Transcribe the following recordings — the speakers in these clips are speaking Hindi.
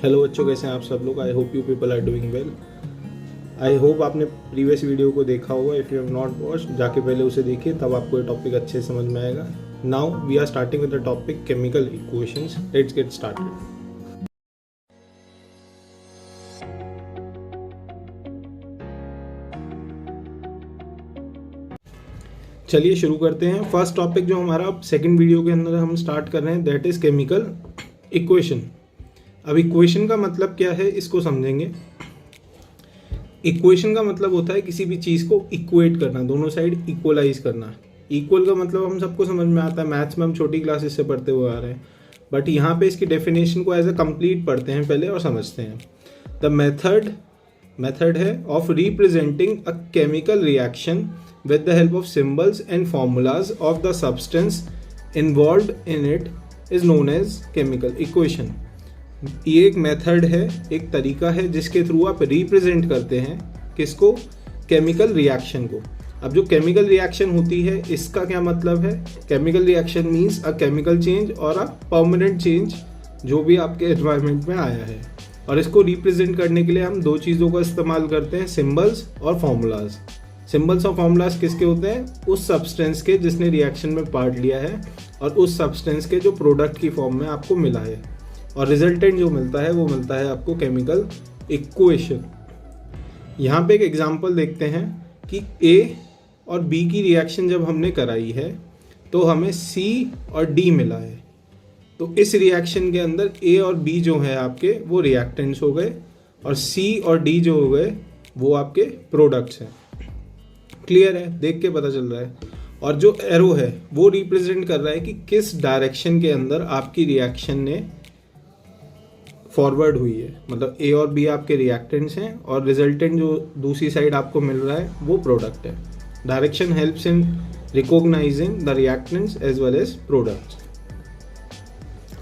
हेलो बच्चों, कैसे हैं आप सब लोग। I hope you people are doing well. I hope आपने प्रीवियस वीडियो को देखा होगा। If you have not watch, जाके पहले उसे देखिए, तब आपको ये टॉपिक अच्छे से समझ में आएगा। Now we are starting with the topic chemical equations. Let's get started. चलिए शुरू करते हैं। फर्स्ट टॉपिक जो हमारा सेकंड वीडियो के अंदर हम स्टार्ट कर रहे हैं, दैट इज केमिकल इक्वेशन। अब इक्वेशन का मतलब क्या है, इसको समझेंगे। इक्वेशन का मतलब होता है किसी भी चीज़ को इक्वेट करना, दोनों साइड इक्वलाइज करना। इक्वल का मतलब हम सबको समझ में आता है, मैथ्स में हम छोटी क्लासेस से पढ़ते हुए आ रहे हैं। बट यहाँ पे इसकी डेफिनेशन को एज अ कंप्लीट पढ़ते हैं पहले और समझते हैं। द मेथड है of representing a chemical reaction with the help of symbols and formulas of the substance involved in it is known as chemical equation। ये एक मेथड है, एक तरीका है जिसके थ्रू आप रिप्रेजेंट करते हैं किसको, केमिकल रिएक्शन को। अब जो केमिकल रिएक्शन होती है इसका क्या मतलब है, chemical reaction means a chemical change और अ परमानेंट चेंज जो भी आपके एनवायरनमेंट में आया है। और इसको रिप्रेजेंट करने के लिए हम दो चीज़ों का इस्तेमाल करते हैं, सिम्बल्स और फॉर्मूलाज। सिंबल्स और फॉर्मूलाज किसके होते हैं, उस सब्सटेंस के जिसने रिएक्शन में पार्ट लिया है और उस सब्सटेंस के जो प्रोडक्ट की फॉर्म में आपको मिला है, और रिजल्टेंट जो मिलता है वो मिलता है आपको केमिकल इक्वेशन। यहाँ पे एक एग्जांपल देखते हैं कि ए और बी की रिएक्शन जब हमने कराई है तो हमें सी और डी मिला है। तो इस रिएक्शन के अंदर ए और बी जो है आपके वो रिएक्टेंट्स हो गए और सी और डी जो हो गए वो आपके प्रोडक्ट्स हैं। क्लियर है, देख के पता चल रहा है। और जो एरो है वो रिप्रेजेंट कर रहा है कि किस डायरेक्शन के अंदर आपकी रिएक्शन ने फॉरवर्ड हुई है। मतलब ए और बी आपके रिएक्टेंट्स हैं और रिजल्टेंट जो दूसरी साइड आपको मिल रहा है वो प्रोडक्ट है। Direction helps in recognizing the reactants as well as products.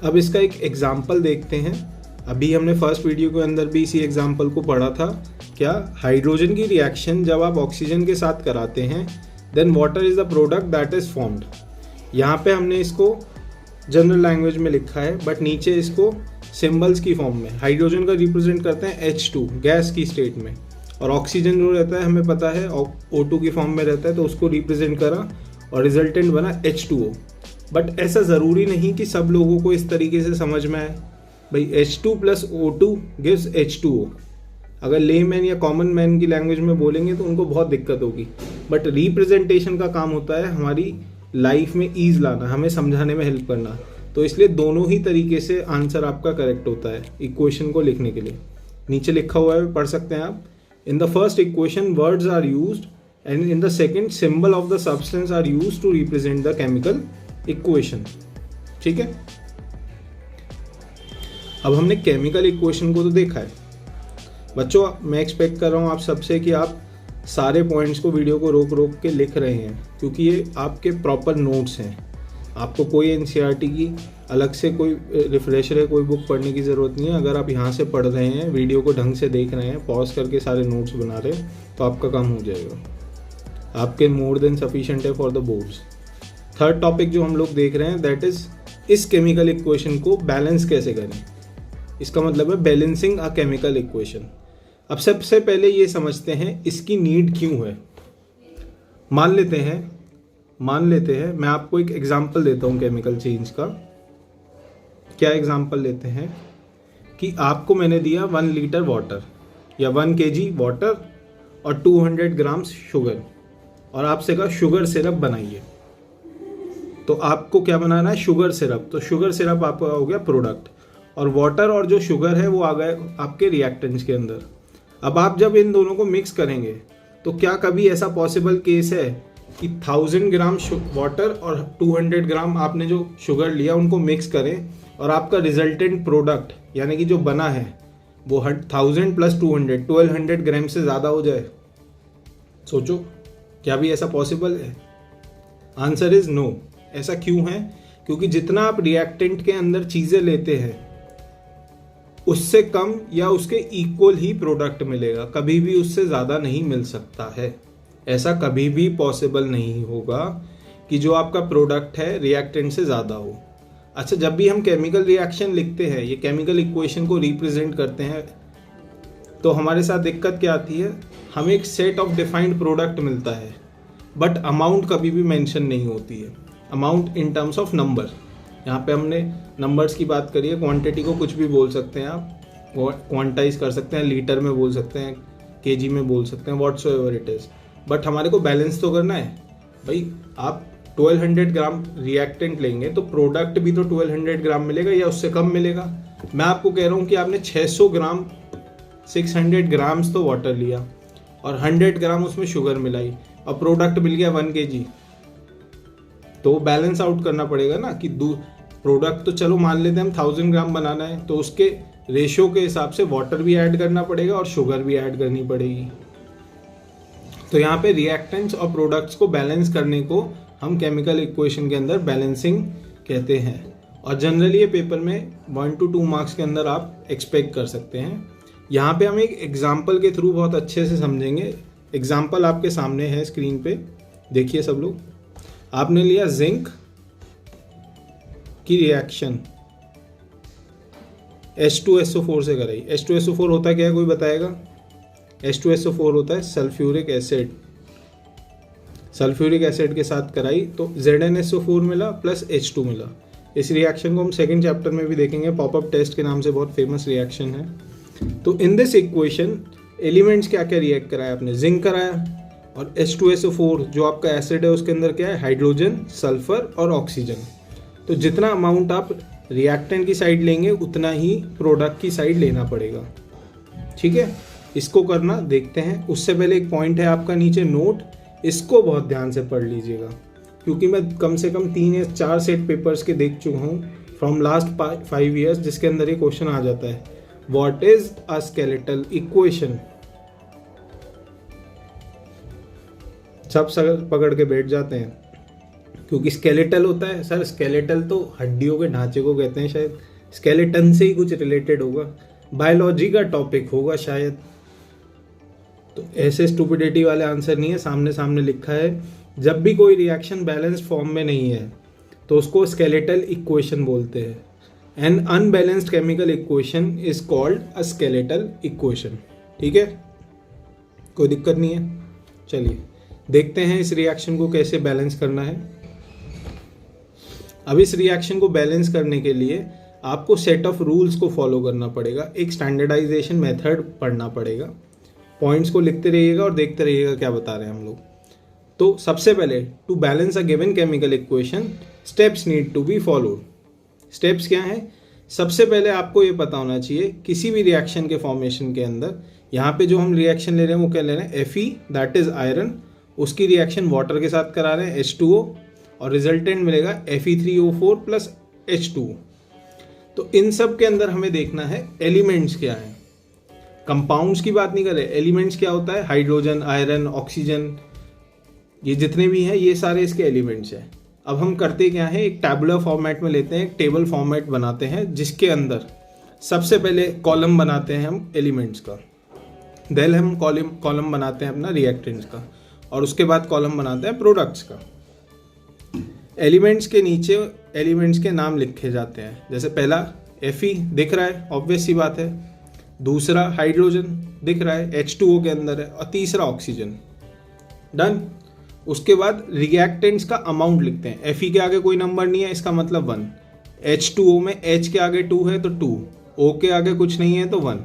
अब इसका एक एग्जाम्पल देखते हैं। अभी हमने फर्स्ट वीडियो के अंदर भी इसी एग्जाम्पल को पढ़ा था। क्या, हाइड्रोजन की रिएक्शन जब आप ऑक्सीजन के साथ कराते हैं then water is the product that is formed. यहाँ पे हमने इसको जनरल लैंग्वेज में लिखा है बट नीचे इसको सिंबल्स की फॉर्म में। हाइड्रोजन का रिप्रेजेंट करते हैं H2 गैस की स्टेट में, और ऑक्सीजन जो रहता है हमें पता है O2 की फॉर्म में रहता है, तो उसको रिप्रेजेंट करा और रिजल्टेंट बना H2O। बट ऐसा ज़रूरी नहीं कि सब लोगों को इस तरीके से समझ में आए। भाई H2 + O2 गिव्स H2O। अगर लेमैन या कॉमन मैन की लैंग्वेज में बोलेंगे तो उनको बहुत दिक्कत होगी। बट रिप्रेजेंटेशन का काम होता है हमारी लाइफ में ईज लाना, हमें समझाने में हेल्प करना। तो इसलिए दोनों ही तरीके से आंसर आपका करेक्ट होता है इक्वेशन को लिखने के लिए। नीचे लिखा हुआ है, पढ़ सकते हैं आप। In the first equation words are used and in the second symbol of the substance are used to represent the chemical equation. ठीक है, अब हमने केमिकल इक्वेशन को तो देखा है। बच्चों मैं एक्सपेक्ट कर रहा हूँ आप सबसे कि आप सारे पॉइंट्स को वीडियो को रोक रोक के लिख रहे हैं, क्योंकि ये आपके प्रॉपर नोट्स हैं। आपको कोई एनसीईआरटी की अलग से कोई रिफ्रेशर है, कोई बुक पढ़ने की ज़रूरत नहीं है। अगर आप यहाँ से पढ़ रहे हैं, वीडियो को ढंग से देख रहे हैं, पॉज करके सारे नोट्स बना रहे हैं, तो आपका काम हो जाएगा। आपके मोर देन सफिशिएंट है for the boards. Third topic जो हम लोग देख रहे हैं दैट इज इस केमिकल इक्वेशन को बैलेंस कैसे करें। इसका मतलब है बैलेंसिंग अ केमिकल इक्वेशन। अब सबसे पहले ये समझते हैं इसकी नीड क्यों है। मान लेते हैं मैं आपको एक एग्जांपल देता हूँ केमिकल चेंज का। क्या एग्जांपल लेते हैं कि आपको मैंने दिया 1 लीटर वाटर या 1 kg वाटर और 200 ग्राम्स शुगर, और आपसे कहा शुगर सिरप बनाइए। तो आपको क्या बनाना है, शुगर सिरप। तो शुगर सिरप आपका हो गया प्रोडक्ट, और वाटर और जो शुगर है वो आ गए आपके रिएक्टेंट्स के अंदर। अब आप जब इन दोनों को मिक्स करेंगे तो क्या कभी ऐसा पॉसिबल केस है कि 1000 ग्राम वाटर और 200 ग्राम आपने जो शुगर लिया उनको मिक्स करें और आपका रिजल्टेंट प्रोडक्ट यानी कि जो बना है वो 1000 + 200 1200 ग्राम से ज़्यादा हो जाए। सोचो, क्या भी ऐसा पॉसिबल है? Answer is no. ऐसा क्यों है? क्योंकि जितना आप रिएक्टेंट के अंदर चीज़ें लेते हैं उससे कम या उसके इक्वल ही प्रोडक्ट मिलेगा, कभी भी उससे ज़्यादा नहीं मिल सकता है। ऐसा कभी भी पॉसिबल नहीं होगा कि जो आपका प्रोडक्ट है रिएक्टेंट से ज़्यादा हो। अच्छा, जब भी हम केमिकल रिएक्शन लिखते हैं, ये केमिकल इक्वेशन को रिप्रेजेंट करते हैं, तो हमारे साथ दिक्कत क्या आती है, हमें एक सेट ऑफ डिफाइंड प्रोडक्ट मिलता है बट अमाउंट कभी भी मेंशन नहीं होती है, amount in terms of number. यहाँ पे हमने नंबर्स की बात करी है, क्वांटिटी को कुछ भी बोल सकते हैं आप, क्वांटाइज कर सकते हैं, लीटर में बोल सकते हैं, केजी में बोल सकते हैं, व्हाट्सएवर इट इज़, बट हमारे को बैलेंस तो करना है भाई। आप 1200 ग्राम रिएक्टेंट लेंगे तो प्रोडक्ट भी तो 1200 ग्राम मिलेगा या उससे कम मिलेगा। मैं आपको कह रहा हूँ कि आपने 600 ग्राम 600 ग्राम्स तो वाटर लिया और 100 ग्राम उसमें शुगर मिलाई और प्रोडक्ट मिल गया 1 kg, तो बैलेंस आउट करना पड़ेगा ना कि प्रोडक्ट तो चलो मान लेते हैं हम 1000 ग्राम बनाना है, तो उसके रेशियो के हिसाब से वाटर भी ऐड करना पड़ेगा और शुगर भी ऐड करनी पड़ेगी। तो यहाँ पे रिएक्टेंट्स और प्रोडक्ट्स को बैलेंस करने को हम केमिकल इक्वेशन के अंदर बैलेंसिंग कहते हैं, और जनरली ये पेपर में 1 to 2 मार्क्स के अंदर आप एक्सपेक्ट कर सकते हैं। यहाँ पे हम एक एग्जाम्पल के थ्रू बहुत अच्छे से समझेंगे। एग्जाम्पल आपके सामने है स्क्रीन पे, देखिए सब लोग। आपने लिया जिंक की रिएक्शन H2SO4 से कराई। H2SO4 होता क्या है, कोई बताएगा? H2SO4 होता है सल्फ्यूरिक एसिड। सल्फ्यूरिक एसिड के साथ कराई तो ZnSO4 मिला प्लस H2 मिला। इस रिएक्शन को हम सेकंड चैप्टर में भी देखेंगे, पॉपअप टेस्ट के नाम से बहुत फेमस रिएक्शन है। तो इन दिस इक्वेशन एलिमेंट्स क्या क्या रिएक्ट कराया आपने, जिंक कराया और H2SO4 जो आपका एसिड है उसके अंदर क्या है, हाइड्रोजन, सल्फर और ऑक्सीजन। तो जितना अमाउंट आप रिएक्टेंट की साइड लेंगे उतना ही प्रोडक्ट की साइड लेना पड़ेगा, ठीक है। इसको करना देखते हैं। उससे पहले एक पॉइंट है आपका नीचे नोट, इसको बहुत ध्यान से पढ़ लीजिएगा क्योंकि मैं कम से कम 3 या 4 सेट पेपर्स के देख चुका हूँ फ्रॉम लास्ट 5 ईयर्स जिसके अंदर ये क्वेश्चन आ जाता है, what is a skeletal equation. सब सर पकड़ के बैठ जाते हैं क्योंकि स्केलेटल होता है। सर स्केलेटल तो हड्डियों के ढांचे को कहते हैं, शायद स्केलेटन से ही कुछ रिलेटेड होगा, बायोलॉजी का टॉपिक होगा शायद। तो ऐसे स्टूपिडिटी वाले आंसर नहीं है, सामने सामने लिखा है। जब भी कोई रिएक्शन बैलेंस्ड फॉर्म में नहीं है तो उसको स्केलेटल इक्वेशन बोलते हैं। N unbalanced chemical equation is called a skeletal equation, ठीक है, कोई दिक्कत नहीं है। चलिए देखते हैं इस रिएक्शन को कैसे बैलेंस करना है। अब इस रिएक्शन को बैलेंस करने के लिए आपको सेट ऑफ रूल्स को फॉलो करना पड़ेगा, एक स्टैंडर्डाइजेशन मेथड पढ़ना पड़ेगा। पॉइंट्स को लिखते रहिएगा और देखते रहिएगा क्या बता रहे हैं हम लोग। तो सबसे पहले to balance a given chemical equation steps need to be followed. Steps क्या हैं? सबसे पहले आपको ये पता होना चाहिए किसी भी रिएक्शन के फॉर्मेशन के अंदर, यहाँ पे जो हम रिएक्शन ले रहे हैं वो क्या ले रहे हैं, Fe दैट इज आयरन, उसकी रिएक्शन वाटर के साथ करा रहे हैं H2O और रिजल्टेंट मिलेगा Fe3O4 प्लस H2O। तो इन सब के अंदर हमें देखना है एलिमेंट्स क्या हैं। कंपाउंड्स की बात नहीं कर रहे, एलिमेंट्स क्या होता है, हाइड्रोजन, आयरन, ऑक्सीजन, ये जितने भी हैं ये सारे इसके एलिमेंट्स हैं। अब हम करते क्या है, एक टैबुलर फॉर्मेट में लेते हैं, एक टेबल फॉर्मेट बनाते हैं जिसके अंदर सबसे पहले कॉलम बनाते हैं हम एलिमेंट्स का, देन हम कॉलम बनाते हैं अपना रिएक्टेंट्स का और उसके बाद कॉलम बनाते हैं प्रोडक्ट्स का। एलिमेंट्स के नीचे एलिमेंट्स के नाम लिखे जाते हैं, जैसे पहला Fe दिख रहा है, ऑब्वियस सी बात है, दूसरा हाइड्रोजन दिख रहा है H2O के अंदर है और तीसरा ऑक्सीजन। डन। उसके बाद रिएक्टेंट्स का अमाउंट लिखते हैं, Fe के आगे कोई नंबर नहीं है इसका मतलब 1, H2O में H के आगे 2 है तो 2, O के आगे कुछ नहीं है तो 1।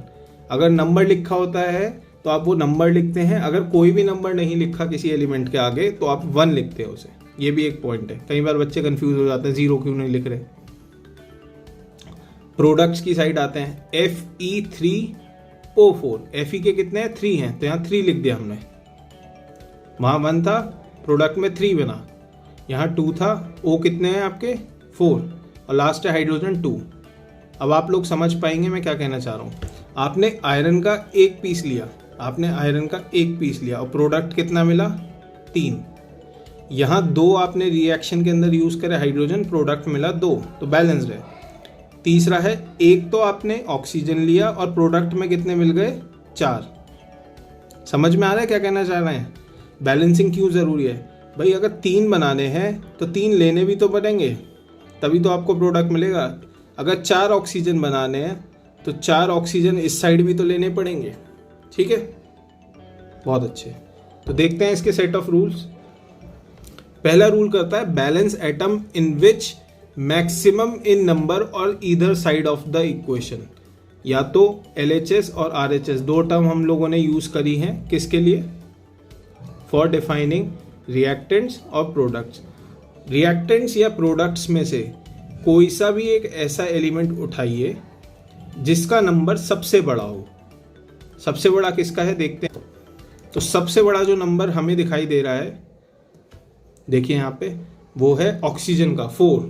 अगर नंबर लिखा होता है तो आप वो नंबर लिखते हैं, अगर कोई भी नंबर नहीं लिखा किसी एलिमेंट के आगे तो आप 1 लिखते हो उसे। ये भी एक पॉइंट है, कई बार बच्चे कंफ्यूज हो जाते हैं 0 क्यों नहीं लिख रहे। प्रोडक्ट्स की साइड आते हैं, Fe3O4, Fe के कितने हैं, 3 हैं तो यहाँ 3 लिख दिया हमने, वहाँ 1 था, प्रोडक्ट में 3 बना, यहाँ 2 था, O कितने हैं आपके 4 और लास्ट है हाइड्रोजन 2। अब आप लोग समझ पाएंगे मैं क्या कहना चाह रहा हूँ। आपने आयरन का एक पीस लिया, और प्रोडक्ट कितना मिला 3, यहाँ 2 आपने रिएक्शन के अंदर यूज करे हाइड्रोजन, प्रोडक्ट मिला 2 तो बैलेंस्ड है। तीसरा है, एक तो आपने ऑक्सीजन लिया और प्रोडक्ट में कितने मिल गए 4। समझ में आ रहा है क्या कहना चाह रहे हैं? बैलेंसिंग क्यों जरूरी है भाई? अगर 3 बनाने हैं तो 3 लेने भी तो पड़ेंगे, तभी तो आपको प्रोडक्ट मिलेगा। अगर 4 ऑक्सीजन बनाने हैं तो 4 ऑक्सीजन इस साइड भी तो लेने पड़ेंगे, ठीक है। बहुत अच्छे, तो देखते हैं इसके सेट ऑफ रूल्स। पहला रूल करता है balance atom in which maximum in number और either side of the equation. या तो LHS और RHS दो टर्म हम लोगों ने यूज करी हैं किसके लिए, फॉर डिफाइनिंग रिएक्टेंट्स और प्रोडक्ट्स। रिएक्टेंट्स या प्रोडक्ट्स में से कोई सा भी एक ऐसा एलिमेंट उठाइए जिसका नंबर सबसे बड़ा हो। सबसे बड़ा किसका है देखते हैं। तो सबसे बड़ा जो नंबर हमें दिखाई दे रहा है, देखिए यहाँ पे, वो है ऑक्सीजन का 4।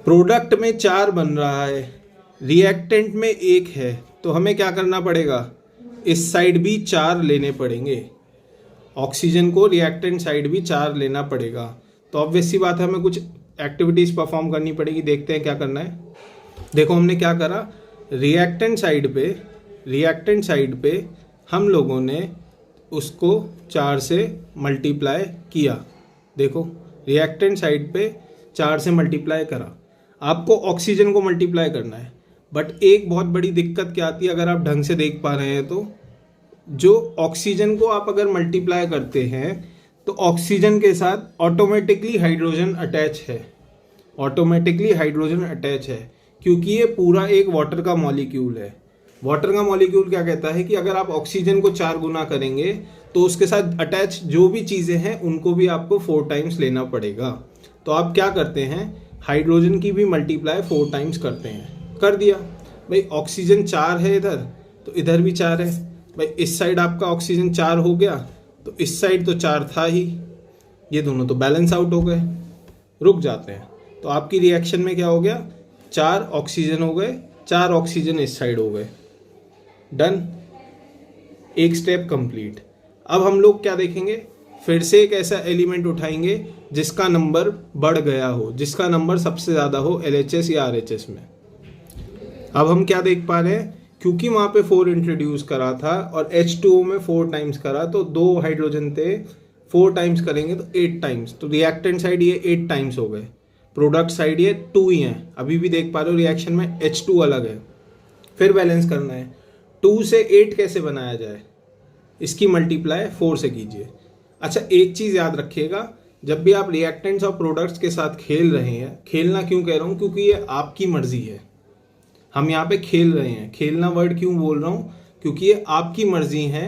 प्रोडक्ट में 4 बन रहा है, रिएक्टेंट में 1 है, तो हमें क्या करना पड़ेगा, इस साइड भी 4 लेने पड़ेंगे। ऑक्सीजन को रिएक्टेंट साइड भी 4 लेना पड़ेगा। तो ऑब्वियस सी बात है, हमें कुछ एक्टिविटीज परफॉर्म करनी पड़ेगी। देखते हैं क्या करना है। देखो हमने क्या करा, रिएक्टेंट साइड पे हम लोगों ने उसको 4 से मल्टीप्लाई किया। देखो रिएक्टेंट साइड पे 4 से मल्टीप्लाई करा। आपको ऑक्सीजन को मल्टीप्लाई करना है, बट एक बहुत बड़ी दिक्कत क्या आती है, अगर आप ढंग से देख पा रहे हैं तो, जो ऑक्सीजन को आप अगर मल्टीप्लाई करते हैं तो ऑक्सीजन के साथ ऑटोमेटिकली हाइड्रोजन अटैच है, क्योंकि ये पूरा एक वाटर का मॉलिक्यूल है। वाटर का मॉलिक्यूल क्या कहता है कि अगर आप ऑक्सीजन को 4 गुना करेंगे तो उसके साथ अटैच जो भी चीज़ें हैं उनको भी आपको 4 टाइम्स लेना पड़ेगा। तो आप क्या करते हैं, हाइड्रोजन की भी मल्टीप्लाई 4 टाइम्स करते हैं। कर दिया भाई, ऑक्सीजन 4 है इधर, तो इधर भी 4 है भाई। इस साइड आपका ऑक्सीजन 4 हो गया, तो इस साइड तो 4 था ही, ये दोनों तो बैलेंस आउट हो गए, रुक जाते हैं। तो आपकी रिएक्शन में क्या हो गया, 4 ऑक्सीजन हो गए, 4 ऑक्सीजन इस साइड हो गए। डन, एक स्टेप कंप्लीट। अब हम लोग क्या देखेंगे, फिर से एक ऐसा एलिमेंट उठाएंगे जिसका नंबर बढ़ गया हो, जिसका नंबर सबसे ज़्यादा हो LHS या RHS में। अब हम क्या देख पा रहे हैं, क्योंकि वहाँ पे 4 इंट्रोड्यूस करा था और H2O में 4 टाइम्स करा, तो 2 हाइड्रोजन थे, 4 टाइम्स करेंगे तो 8 टाइम्स। तो रिएक्टेंट साइड ये 8 टाइम्स हो गए, प्रोडक्ट साइड ये 2 ही हैं। अभी भी देख पा रहे हो रिएक्शन में H2 अलग है। फिर बैलेंस करना है, 2 से 8 कैसे बनाया जाए, इसकी मल्टीप्लाई 4 से कीजिए। अच्छा एक चीज़ याद रखिएगा, जब भी आप रिएक्टेंट्स और प्रोडक्ट्स के साथ खेल रहे हैं, खेलना क्यों कह रहा हूँ, क्योंकि ये आपकी मर्जी है। हम यहाँ पे खेल रहे हैं, खेलना वर्ड क्यों बोल रहा हूँ, क्योंकि ये आपकी मर्जी है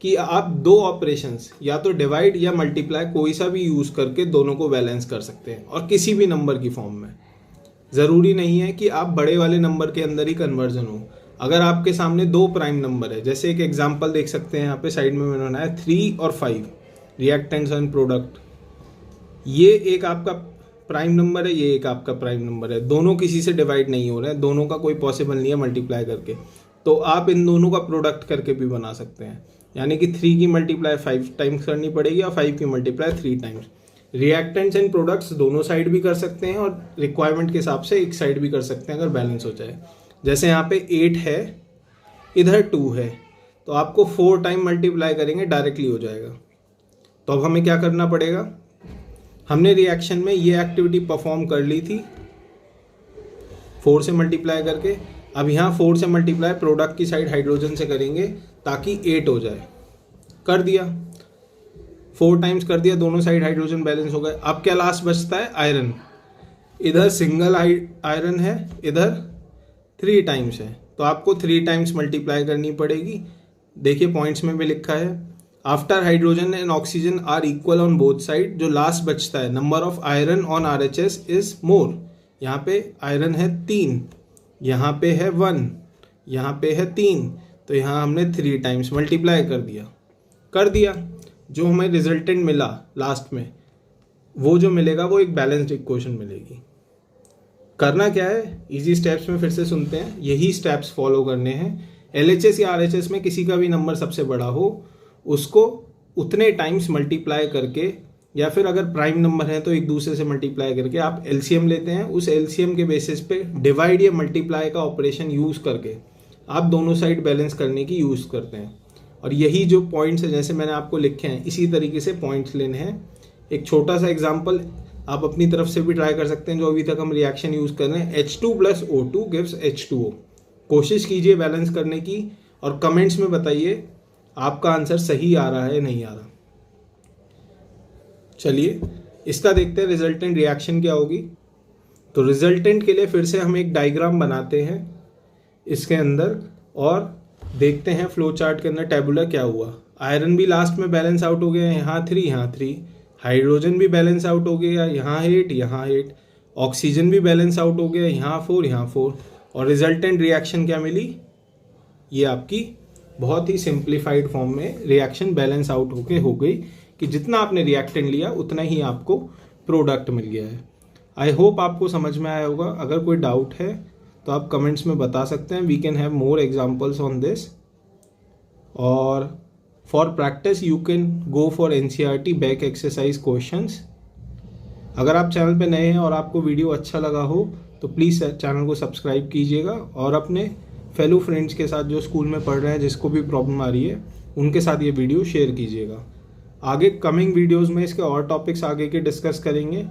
कि आप 2 ऑपरेशंस या तो डिवाइड या मल्टीप्लाई कोई सा भी यूज़ करके दोनों को बैलेंस कर सकते हैं, और किसी भी नंबर की फॉर्म में। ज़रूरी नहीं है कि आप बड़े वाले नंबर के अंदर ही कन्वर्जन हो। अगर आपके सामने 2 प्राइम नंबर है, जैसे एक एग्जांपल देख सकते हैं यहाँ पे साइड में मैंने बनाया 3 और 5 रिएक्टेंट्स एंड प्रोडक्ट। ये एक आपका प्राइम नंबर है, ये एक आपका प्राइम नंबर है, दोनों किसी से डिवाइड नहीं हो रहे हैं, दोनों का कोई पॉसिबल नहीं है मल्टीप्लाई करके। तो आप इन दोनों का प्रोडक्ट करके भी बना सकते हैं, यानी कि 3 की मल्टीप्लाई 5 टाइम्स करनी पड़ेगी और 5 की multiply 3 times. Reactants and products दोनों साइड भी कर सकते हैं और रिक्वायरमेंट के हिसाब से एक साइड भी कर सकते हैं अगर बैलेंस हो जाए। जैसे यहाँ पे 8 है, इधर 2 है, तो आपको 4 टाइम मल्टीप्लाई करेंगे डायरेक्टली हो जाएगा। तो अब हमें क्या करना पड़ेगा, हमने रिएक्शन में ये एक्टिविटी परफॉर्म कर ली थी 4 से मल्टीप्लाई करके। अब यहाँ 4 से मल्टीप्लाई प्रोडक्ट की साइड हाइड्रोजन से करेंगे ताकि 8 हो जाए। कर दिया, 4 टाइम्स कर दिया, दोनों साइड हाइड्रोजन बैलेंस हो गए। अब क्या लास्ट बचता है, आयरन। इधर सिंगल आयरन है, इधर 3 टाइम्स है, तो आपको 3 टाइम्स मल्टीप्लाई करनी पड़ेगी। देखिए पॉइंट्स में भी लिखा है, after hydrogen and oxygen are equal on both side, जो लास्ट बचता है number of iron on RHS is more. यहाँ पे आयरन है 3, यहाँ पे है 1, यहाँ पे है 3, तो यहाँ हमने 3 टाइम्स मल्टीप्लाई कर दिया। जो हमें रिजल्टेंट मिला लास्ट में, वो जो मिलेगा वो एक बैलेंस्ड इक्वेशन मिलेगी। करना क्या है, इजी स्टेप्स में फिर से सुनते हैं, यही स्टेप्स फॉलो करने हैं। LHS या RHS में किसी का भी नंबर सबसे बड़ा हो, उसको उतने टाइम्स मल्टीप्लाई करके, या फिर अगर प्राइम नंबर है तो एक दूसरे से मल्टीप्लाई करके आप LCM लेते हैं। उस LCM के बेसिस पे डिवाइड या मल्टीप्लाई का ऑपरेशन यूज़ करके आप दोनों साइड बैलेंस करने की यूज़ करते हैं। और यही जो पॉइंट्स है, जैसे मैंने आपको लिखे हैं, इसी तरीके से पॉइंट्स लेने हैं। एक छोटा सा एग्जाम्पल आप अपनी तरफ से भी ट्राई कर सकते हैं। जो अभी तक हम रिएक्शन यूज़ कर रहे हैं, H2 + O2 गिव्स H2O। कोशिश कीजिए बैलेंस करने की और कमेंट्स में बताइए आपका आंसर सही आ रहा है नहीं आ रहा। चलिए इसका देखते हैं रिजल्टेंट रिएक्शन क्या होगी। तो रिजल्टेंट के लिए फिर से हम एक डायग्राम बनाते हैं इसके अंदर और देखते हैं फ्लो चार्ट के अंदर टेबुलर क्या हुआ। आयरन भी लास्ट में बैलेंस आउट हो गया, यहाँ 3 यहाँ 3। हाइड्रोजन भी बैलेंस आउट हो गया, यहाँ 8 यहाँ 8। ऑक्सीजन भी बैलेंस आउट हो गया, यहाँ 4 यहाँ 4। और रिजल्टेंट रिएक्शन क्या मिली, ये आपकी बहुत ही सिंप्लीफाइड फॉर्म में रिएक्शन बैलेंस आउट होके हो गई कि जितना आपने रिएक्टेंट लिया उतना ही आपको प्रोडक्ट मिल गया है। आई होप आपको समझ में आया होगा। अगर कोई डाउट है तो आप कमेंट्स में बता सकते हैं। We can have more examples on this. और for practice you can go for NCERT back exercise questions. अगर आप चैनल पे नए हैं और आपको वीडियो अच्छा लगा हो तो प्लीज़ चैनल को सब्सक्राइब कीजिएगा और अपने फेलो फ्रेंड्स के साथ जो स्कूल में पढ़ रहे हैं जिसको भी प्रॉब्लम आ रही है उनके साथ ये वीडियो शेयर कीजिएगा। आगे कमिंग वीडियोस में इसके और टॉपिक्स आगे के डिस्कस करेंगे।